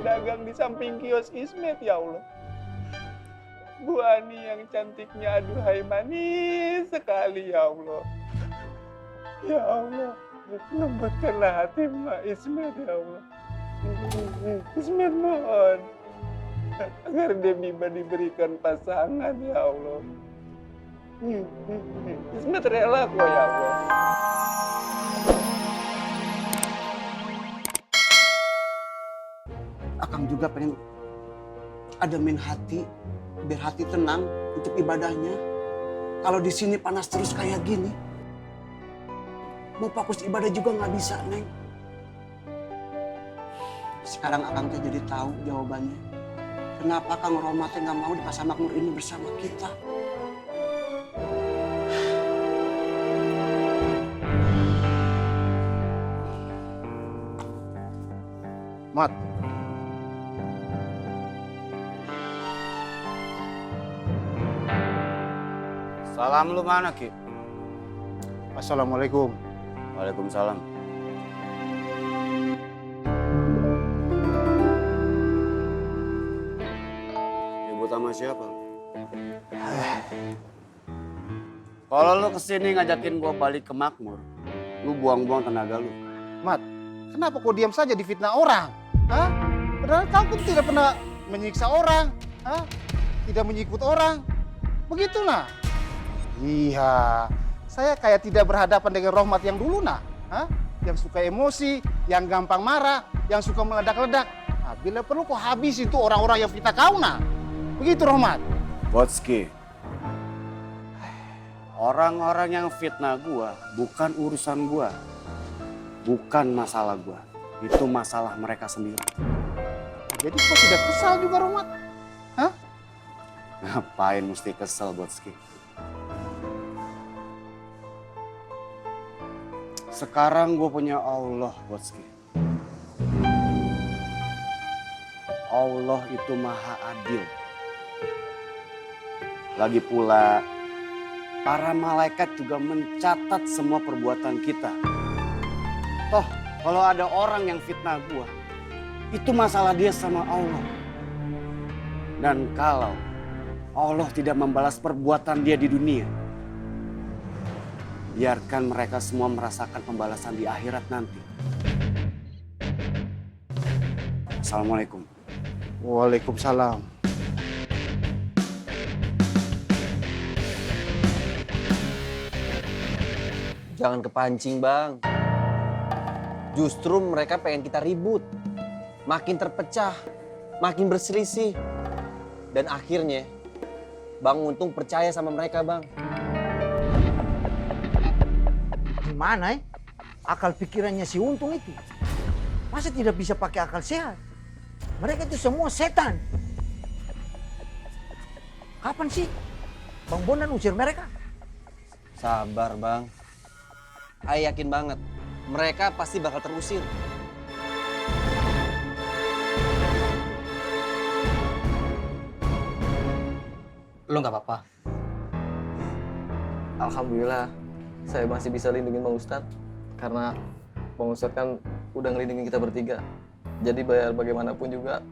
dagang di samping kios Ismet, ya Allah. Bu Ani yang cantiknya aduhai manis sekali, ya Allah. Ya Allah, lembutkanlah hati Mak Ismet, ya Allah. Ismet mohon agar dia bisa diberikan pasangan, ya Allah. Ismet rela kok, ya Allah. Akang juga pengen ademin hati, biar hati tenang untuk ibadahnya. Kalau di sini panas terus kayak gini, mau fokus ibadah juga nggak bisa, Neng. Sekarang akang teh jadi tahu jawabannya. Kenapa Kang Roma teh nggak mau di Pasar Makmur ini bersama kita? Mat. Salam lu mana, Ki? Assalamualaikum. Waalaikumsalam. Ribut sama siapa? Kalau lu kesini ngajakin gua balik ke Makmur, lu buang-buang tenaga lu. Mat, kenapa kau diam saja difitnah orang? Hah? Padahal kau pun tidak pernah menyiksa orang. Hah? Tidak menyikut orang. Begitulah. Iya, saya kayak tidak berhadapan dengan Rohmat yang dulu, nah. Hah? Yang suka emosi, yang gampang marah, yang suka meledak-ledak. Nah, bila perlu kau habis itu orang-orang yang fitnah kau, nah. Begitu, Rohmat. Botski, orang-orang yang fitnah gua bukan urusan gua. Bukan masalah gua. Itu masalah mereka sendiri. Jadi kau tidak kesal juga, Rohmat? Hah? Ngapain mesti kesel, Botski? Sekarang gue punya Allah, Botski. Allah itu maha adil. Lagi pula, para malaikat juga mencatat semua perbuatan kita. Toh, kalau ada orang yang fitnah gue, itu masalah dia sama Allah. Dan kalau Allah tidak membalas perbuatan dia di dunia, biarkan mereka semua merasakan pembalasan di akhirat nanti. Assalamualaikum. Waalaikumsalam. Jangan kepancing, Bang. Justru mereka pengen kita ribut. Makin terpecah, makin berselisih. Dan akhirnya, Bang Untung percaya sama mereka, Bang. Gimana akal pikirannya si Untung itu? Masa tidak bisa pakai akal sehat? Mereka itu semua setan. Kapan sih Bang Bondan usir mereka? Sabar, Bang. Saya yakin banget, mereka pasti bakal terusir. Lo nggak apa-apa? Alhamdulillah, saya masih bisa lindungin Bang Ustadz. Karena Bang Ustadz kan udah ngelindungin kita bertiga. Jadi bayar bagaimanapun juga,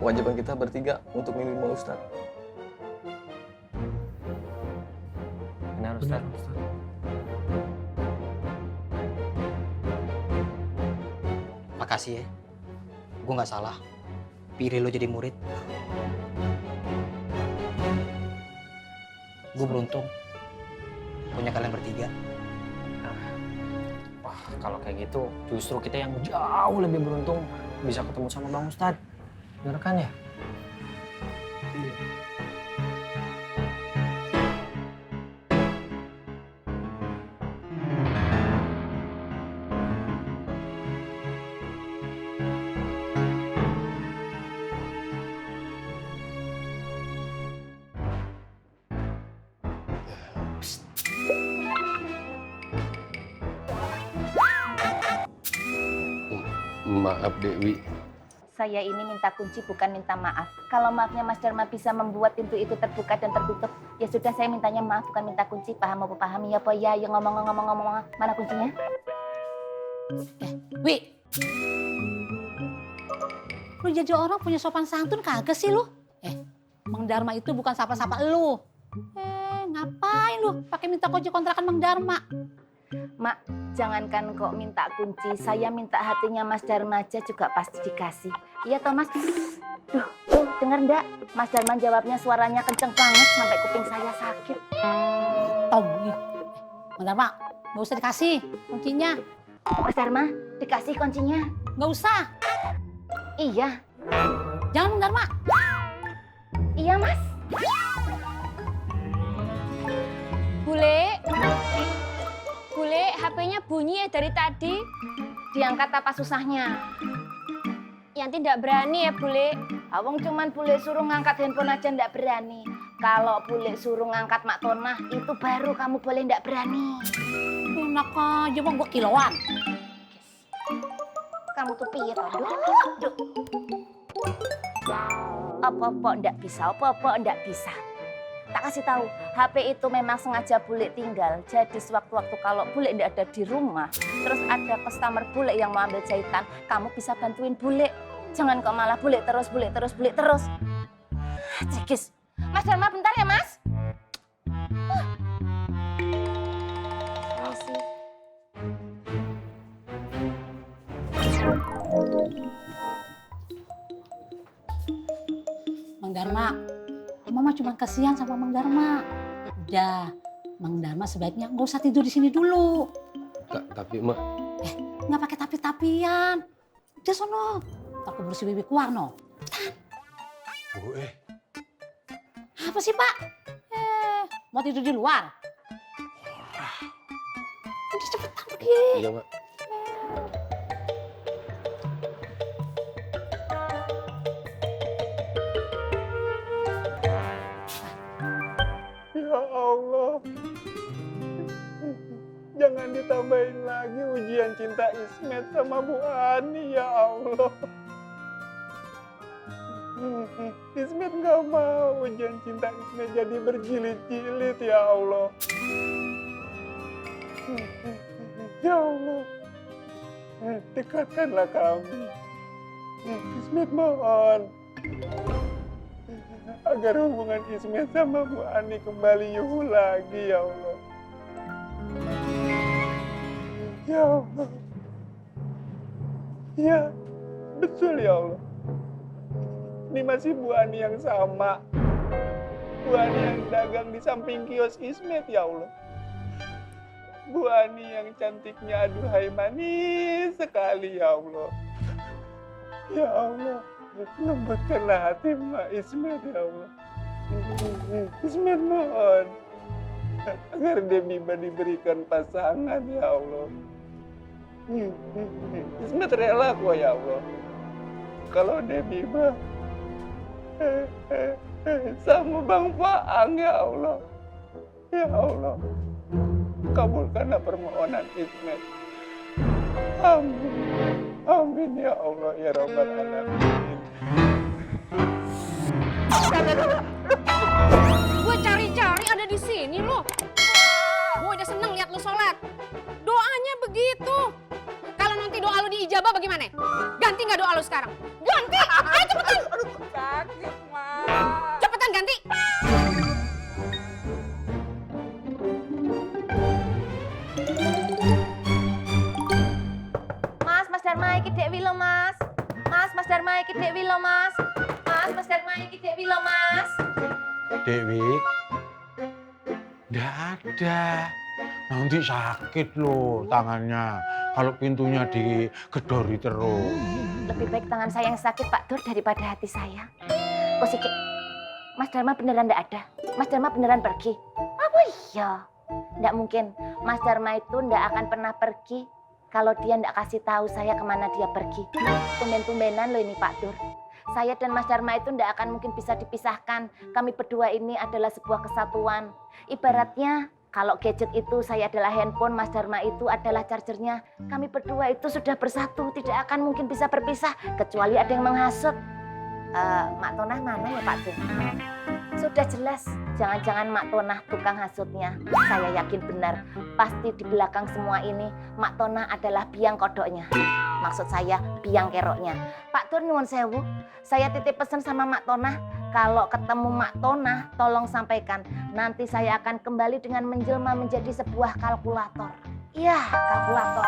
kewajiban kita bertiga untuk melindungi Bang Ustadz. Benar, Ustadz. Makasih ya. Gue nggak salah. Pilih lo jadi murid. Gue beruntung punya kalian bertiga. Wah, kalau kayak gitu justru kita yang jauh lebih beruntung bisa ketemu sama Bang Ustadz. Bener kan ya? Maaf Dewi. Saya ini minta kunci bukan minta maaf. Kalau maafnya Mas Dharma bisa membuat pintu itu terbuka dan tertutup, ya sudah saya mintanya maaf bukan minta kunci. Paham apa paham ya po ya? Ya ngomong. Mana kuncinya? Wi. Lu jadi orang punya sopan santun kagak sih lu? Mang Darma itu bukan sapa-sapa lu. Ngapain lu pakai minta kunci kontrakan Mang Darma? Mak, jangankan kok minta kunci, saya minta hatinya Mas Darma aja juga pasti dikasih. Iya toh Mas? Tuh, denger ndak? Mas Darma jawabnya suaranya kenceng banget sampai kuping saya sakit. Tom, Mang Darma, nggak usah dikasih kuncinya. Mas Darma, dikasih kuncinya? Nggak usah. Iya. Jangan Mang Darma. Iya Mas. Bule, HP-nya bunyi ya dari tadi. Diangkat apa susahnya? Yanti tidak berani ya, Bule. Awang cuman Bule suruh ngangkat handphone aja ndak berani. Kalau Bule suruh ngangkat Mak Tonah, itu baru kamu boleh ndak berani. Enak aja bang, gua kiloan. Kamu tuh piye toh? Duh. Apa-apa ndak bisa. Tak kasih tahu, HP itu memang sengaja Bule tinggal. Jadi sewaktu-waktu kalau Bule ndak ada di rumah, terus ada customer Bule yang mau ambil jahitan, kamu bisa bantuin Bule. Jangan kok malah Bule terus. Cikis. Mas Darma bentar ya, Mas. Mang Darma, Mama cuma kasihan sama Mang Darma. Udah, Mang Darma sebaiknya nggak usah tidur di sini dulu. Tapi Mak, Nggak pakai tapi-tapian. Udah sono, tak keburu si Bibi keluar no. Bu, Apa sih Pak? Mau tidur di luar? Udah cepetan pergi. Iya Mak. Ya Allah, jangan ditambahin lagi ujian cinta Ismet sama Bu Ani, ya Allah. Ismet nggak mau ujian cinta Ismet jadi berjilid-jilid, ya Allah. Ya Allah, dekatkanlah kami. Ismet mohon agar hubungan Ismet sama Bu Ani kembali yuhu lagi, ya Allah. Ya Allah. Ya, betul ya Allah. Ini masih Bu Ani yang sama. Bu Ani yang dagang di samping kios Ismet, ya Allah. Bu Ani yang cantiknya aduhai manis sekali, ya Allah. Ya Allah. Lembutkanlah hati Mak Ismet, ya Allah. Ismet mohon agar Demiba diberikan pasangan, ya Allah. Ismet rela kok, ya Allah. Kalau Demiba sama Bang Faang, ya Allah. Ya Allah, kabulkanlah permohonan Ismet. Amin. Amin ya Allah, ya Rabbal Alamin. Gue cari-cari ada di sini loh. Gue udah seneng lihat lu sholat. Doanya begitu. Kalau nanti doa lu diijabah bagaimana? Ganti nggak doa lu sekarang? Ganti! Ayo cepetan! Aduh, sakit, Mak. Cepetan ganti! Mas Darma iki Dek Wilo, Mas. Mas Darma iki Dek Wilo, Mas. Mas Darma iki Dek Wilo, Mas. Dewi, nggak ada. Nanti sakit loh tangannya kalau pintunya digedori terus. Lebih baik tangan saya yang sakit, Pak Dur, daripada hati saya. Kok sih, Mas Darma beneran nggak ada? Mas Darma beneran pergi? Apa iya? Nggak mungkin. Mas Darma itu nggak akan pernah pergi kalau dia nggak kasih tahu saya kemana dia pergi. Tumben-tumbenan loh ini, Pak Dur. Saya dan Mas Darma itu nggak akan mungkin bisa dipisahkan. Kami berdua ini adalah sebuah kesatuan. Ibaratnya kalau gadget itu saya adalah handphone, Mas Darma itu adalah chargernya. Kami berdua itu sudah bersatu, tidak akan mungkin bisa berpisah kecuali ada yang menghasut. Mak Tonah mana ya Pak Tur? Sudah jelas, jangan-jangan Mak Tonah tukang hasutnya. Saya yakin benar, pasti di belakang semua ini Mak Tonah adalah biang kodoknya. Maksud saya biang keroknya. Pak Tur nyuwun sewu, saya titip pesan sama Mak Tonah. Kalau ketemu Mak Tonah, tolong sampaikan. Nanti saya akan kembali dengan menjelma menjadi sebuah kalkulator. Iya, kalkulator.